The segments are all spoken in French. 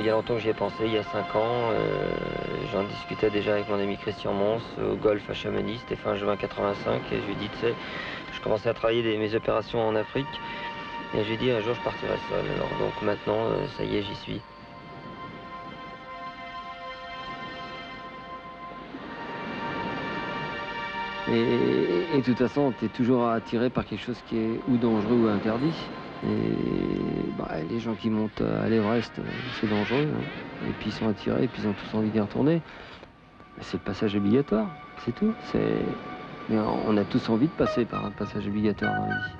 Il y a longtemps que j'y ai pensé, il y a 5 ans. J'en discutais déjà avec mon ami Christian Mons au golf à Chamonix, c'était fin juin 85. Et je lui ai dit, tu sais, je commençais à travailler mes opérations en Afrique. Et je lui ai dit, un jour je partirai seul. Alors, donc maintenant, ça y est, j'y suis. Et de toute façon, tu es toujours attiré par quelque chose qui est ou dangereux ou interdit. Et bah, les gens qui montent à l'Everest, c'est dangereux, hein. Et puis ils sont attirés, et puis ils ont tous envie d'y retourner. C'est le passage obligatoire, c'est tout. Mais on a tous envie de passer par un passage obligatoire dans la vie.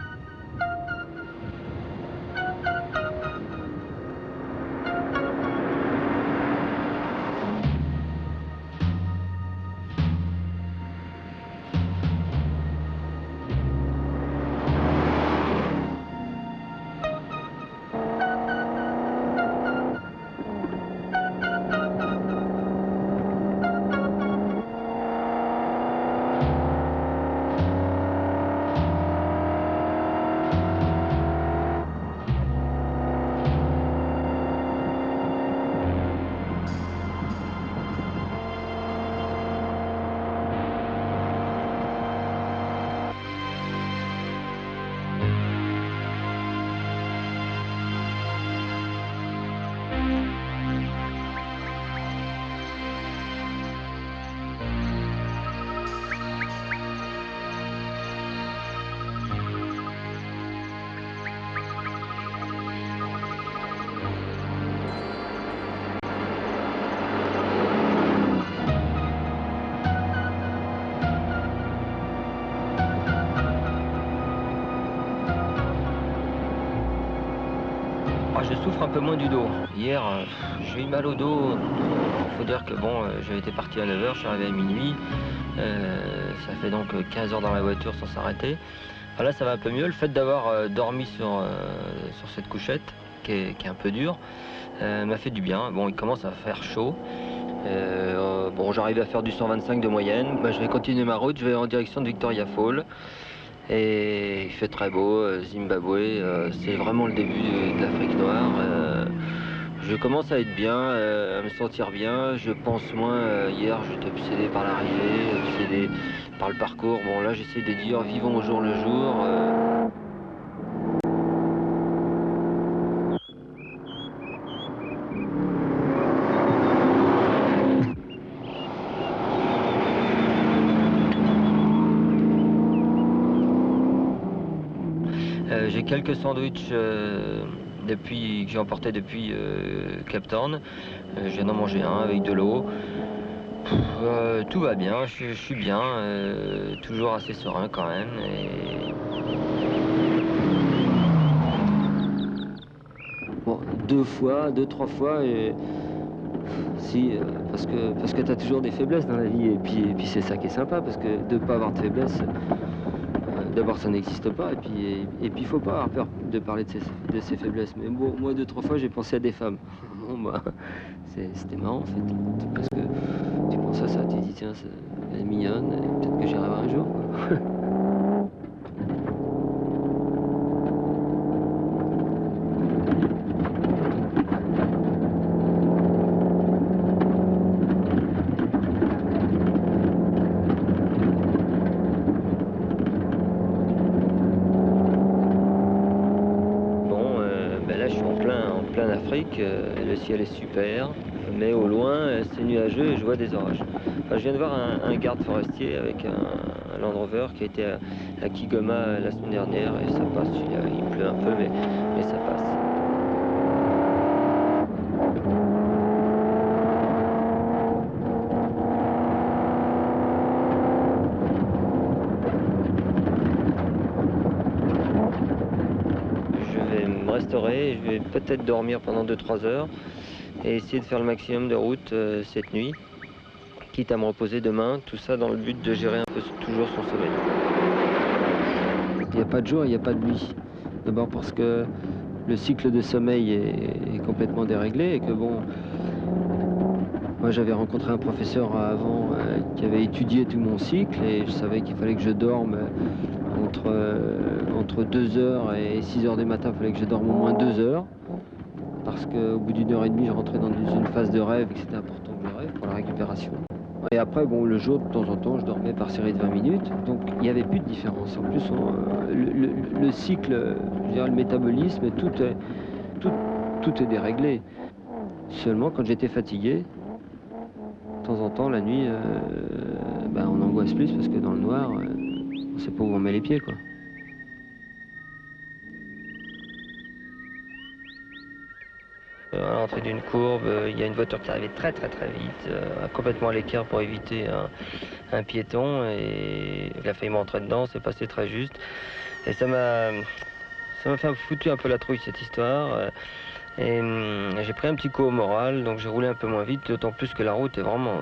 Je souffre un peu moins du dos. Hier, j'ai eu mal au dos. Il faut dire que bon, j'avais été parti à 9 h, je suis arrivé à minuit. Ça fait donc 15 heures dans la voiture sans s'arrêter. Enfin, là, ça va un peu mieux. Le fait d'avoir dormi sur cette couchette, qui est un peu dure, m'a fait du bien. Bon, il commence à faire chaud. Bon, j'arrive à faire du 125 de moyenne. Je vais continuer ma route, je vais en direction de Victoria Falls. Et il fait très beau, Zimbabwe, c'est vraiment le début de l'Afrique noire. Je commence à être bien, à me sentir bien. Je pense moins, hier j'étais obsédé par l'arrivée, obsédé par le parcours. Bon là j'essaie de dire vivons au jour le jour. J'ai quelques sandwichs que j'ai emporté depuis Cape Town. Je viens d'en manger un avec de l'eau. Tout va bien, je suis bien, toujours assez serein quand même. Bon, 2, 3 fois, et si, parce que tu as toujours des faiblesses dans la vie, et puis c'est ça qui est sympa, parce que de ne pas avoir de faiblesse, d'abord ça n'existe pas, et puis il faut pas avoir peur de parler de ses faiblesses. Mais bon, moi 2, 3 fois j'ai pensé à des femmes. Bon bah, c'était marrant en fait, parce que tu penses à ça, tu te dis tiens, elle est mignonne, et peut-être que j'y arriverai un jour, quoi. Le ciel est super, mais au loin c'est nuageux et je vois des orages. Enfin, je viens de voir un garde forestier avec un Land Rover qui a été à Kigoma la semaine dernière et ça passe. Il pleut un peu, mais ça passe. Je vais me restaurer, je vais peut-être dormir pendant 2-3 heures et essayer de faire le maximum de route cette nuit, quitte à me reposer demain, tout ça dans le but de gérer un peu toujours son sommeil. Il n'y a pas de jour, il n'y a pas de nuit. D'abord parce que le cycle de sommeil est complètement déréglé et que bon, moi j'avais rencontré un professeur avant qui avait étudié tout mon cycle et je savais qu'il fallait que je dorme entre 2 h et 6 h du matin, il fallait que je dorme au moins 2 heures. parce qu'au bout d'une heure et demie, je rentrais dans une phase de rêve et que c'était important que je rêve pour la récupération. Et après, bon, le jour, de temps en temps, je dormais par série de 20 minutes, donc il n'y avait plus de différence. En plus, le cycle, je dirais, le métabolisme, tout est déréglé. Seulement, quand j'étais fatigué, de temps en temps, la nuit, on angoisse plus parce que dans le noir, on ne sait pas où on met les pieds, quoi. À l'entrée d'une courbe, il y a une voiture qui arrivait très vite, complètement à l'écart pour éviter un piéton, et il a failli m'entrer dedans, c'est passé très juste. Et ça m'a fait foutu un peu la trouille, cette histoire. J'ai pris un petit coup au moral, donc j'ai roulé un peu moins vite, d'autant plus que la route est vraiment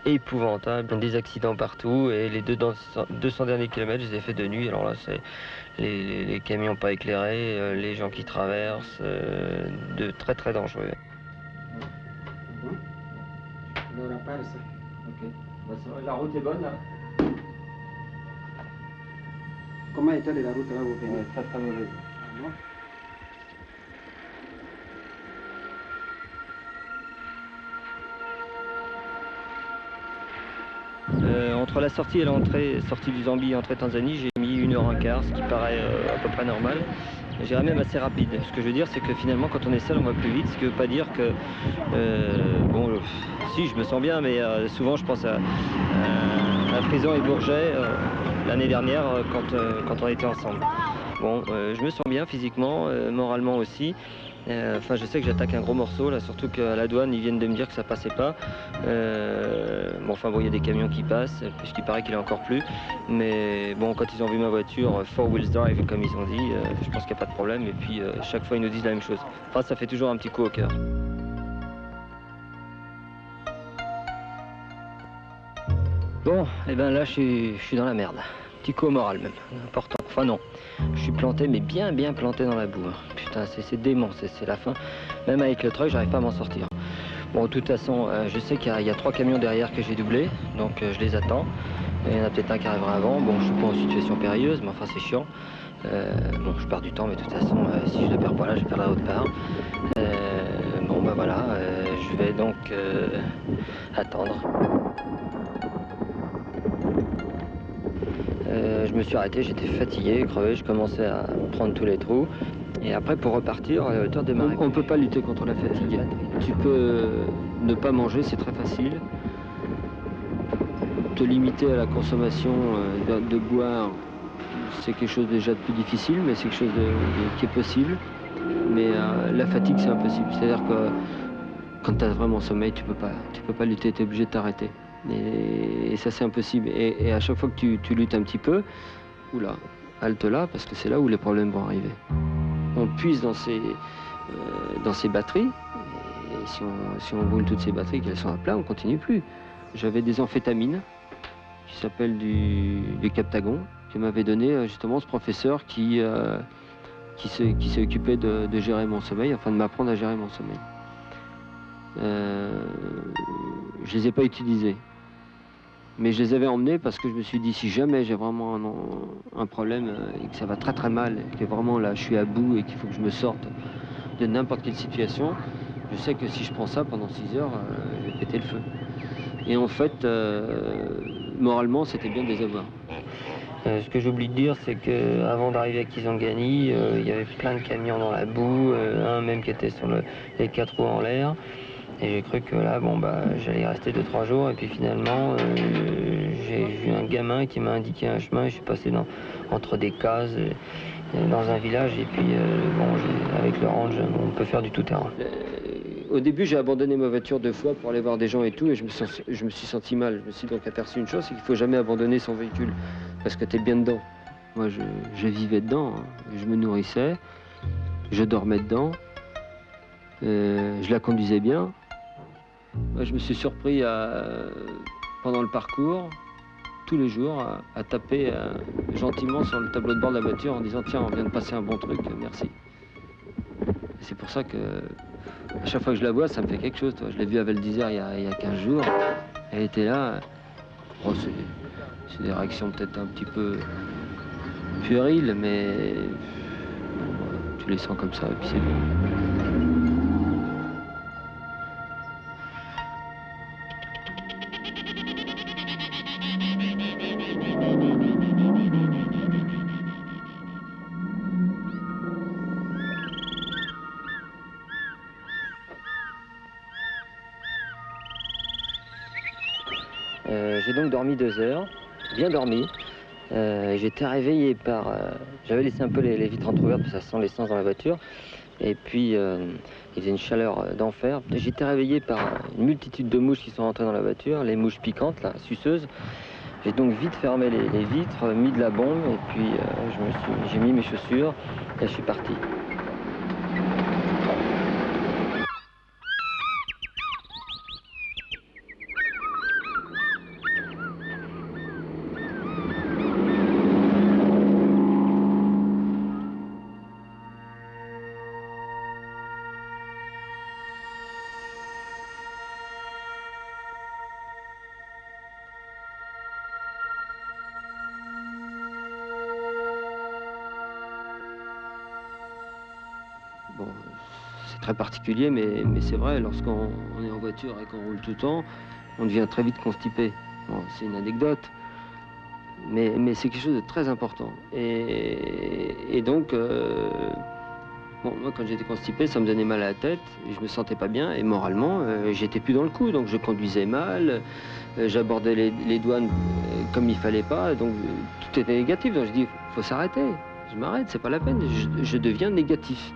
épouvantable. Des accidents partout, et les 200 derniers kilomètres, je les ai fait de nuit. Alors là, c'est les camions pas éclairés, les gens qui traversent, de très dangereux. La route est bonne, là? Comment était la route là où vous venez? Très mauvaise. Entre la sortie et l'entrée, sortie du Zambie et entrée Tanzanie, j'ai mis 1h15, ce qui paraît à peu près normal. J'irais même assez rapide. Ce que je veux dire, c'est que finalement, quand on est seul, on va plus vite. Ce qui ne veut pas dire que... si, je me sens bien, mais souvent, je pense à Prison et Bourget, l'année dernière, quand on était ensemble. Bon, je me sens bien physiquement, moralement aussi. Enfin, je sais que j'attaque un gros morceau, là, surtout qu'à la douane, ils viennent de me dire que ça passait pas. Il y a des camions qui passent, puisqu'il paraît qu'il est encore plus. Mais bon, quand ils ont vu ma voiture, four wheels drive, comme ils ont dit, je pense qu'il n'y a pas de problème. Et puis, chaque fois, ils nous disent la même chose. Enfin, ça fait toujours un petit coup au cœur. Bon, et ben là, je suis dans la merde. Petit coup au moral, même. Important. Enfin, non. Je suis planté, mais bien planté dans la boue. Putain, c'est dément, c'est la fin. Même avec le truck, j'arrive pas à m'en sortir. Bon, de toute façon, je sais qu'il y a 3 camions derrière que j'ai doublés, donc je les attends. Il y en a peut-être un qui arrivera avant. Bon, je suis pas en situation périlleuse, mais enfin, c'est chiant. Je perds du temps, mais de toute façon, si je le perds pas là, je le perdrai autre part. Je vais donc attendre. Je me suis arrêté, j'étais fatigué, crevé, je commençais à prendre tous les trous. Et après, pour repartir, à la hauteur de démarrer. On ne peut pas lutter contre la fatigue. Tu peux ne pas manger, c'est très facile. Te limiter à la consommation de boire, c'est quelque chose déjà de plus difficile, mais c'est quelque chose qui est possible. Mais la fatigue, c'est impossible. C'est-à-dire que quand tu as vraiment sommeil, tu peux pas lutter, tu es obligé de t'arrêter. Et ça, c'est impossible. Et à chaque fois que tu luttes un petit peu, oula, halte là, parce que c'est là où les problèmes vont arriver. On puise dans ces batteries, et si on brûle toutes ces batteries, qu'elles sont à plat, on continue plus. J'avais des amphétamines, qui s'appellent du Captagon, que m'avait donné justement ce professeur qui s'est occupé de gérer mon sommeil, enfin de m'apprendre à gérer mon sommeil. Je les ai pas utilisés. Mais je les avais emmenés parce que je me suis dit, si jamais j'ai vraiment un problème et que ça va très mal, et que vraiment là je suis à bout et qu'il faut que je me sorte de n'importe quelle situation, je sais que si je prends ça pendant 6 heures, je vais péter le feu. Et en fait, moralement, c'était bien de les avoir. Ce que j'oublie de dire, c'est qu'avant d'arriver à Kisangani, il y avait plein de camions dans la boue, un même qui était sur les 4 roues en l'air. Et j'ai cru que là, j'allais y rester 2-3 jours. Et puis finalement, j'ai vu un gamin qui m'a indiqué un chemin. Je suis passé entre des cases, dans un village. Et puis, avec le range, on peut faire du tout-terrain. Au début, j'ai abandonné ma voiture 2 fois pour aller voir des gens et tout. Et je me suis senti mal. Je me suis donc aperçu une chose, c'est qu'il ne faut jamais abandonner son véhicule. Parce que tu es bien dedans. Moi, je vivais dedans. Je me nourrissais. Je dormais dedans. Je la conduisais bien. Moi, je me suis surpris pendant le parcours, tous les jours, à taper gentiment sur le tableau de bord de la voiture en disant « Tiens, on vient de passer un bon truc, merci ». C'est pour ça que, à chaque fois que je la vois, ça me fait quelque chose. Je l'ai vue à Val d'Isère il y a 15 jours. Elle était là. Oh, c'est des réactions peut-être un petit peu puériles, mais tu les sens comme ça et puis c'est bon. donc dormi 2 heures, bien dormi. J'étais réveillé par... j'avais laissé un peu les vitres entrouvertes parce que ça sent l'essence dans la voiture. Et puis, il faisait une chaleur d'enfer. J'étais réveillé par une multitude de mouches qui sont rentrées dans la voiture, les mouches piquantes, là, suceuses. J'ai donc vite fermé les vitres, mis de la bombe, et puis j'ai mis mes chaussures, et je suis parti. Bon, c'est très particulier, mais c'est vrai, lorsqu'on est en voiture et qu'on roule tout le temps, on devient très vite constipé. Bon, c'est une anecdote, mais c'est quelque chose de très important. Et donc, bon, moi, quand j'étais constipé, ça me donnait mal à la tête, et je me sentais pas bien, et moralement, j'étais plus dans le coup, donc je conduisais mal, j'abordais les douanes comme il fallait pas, donc tout était négatif. Donc je dis, faut s'arrêter. Je m'arrête, c'est pas la peine, je deviens négatif.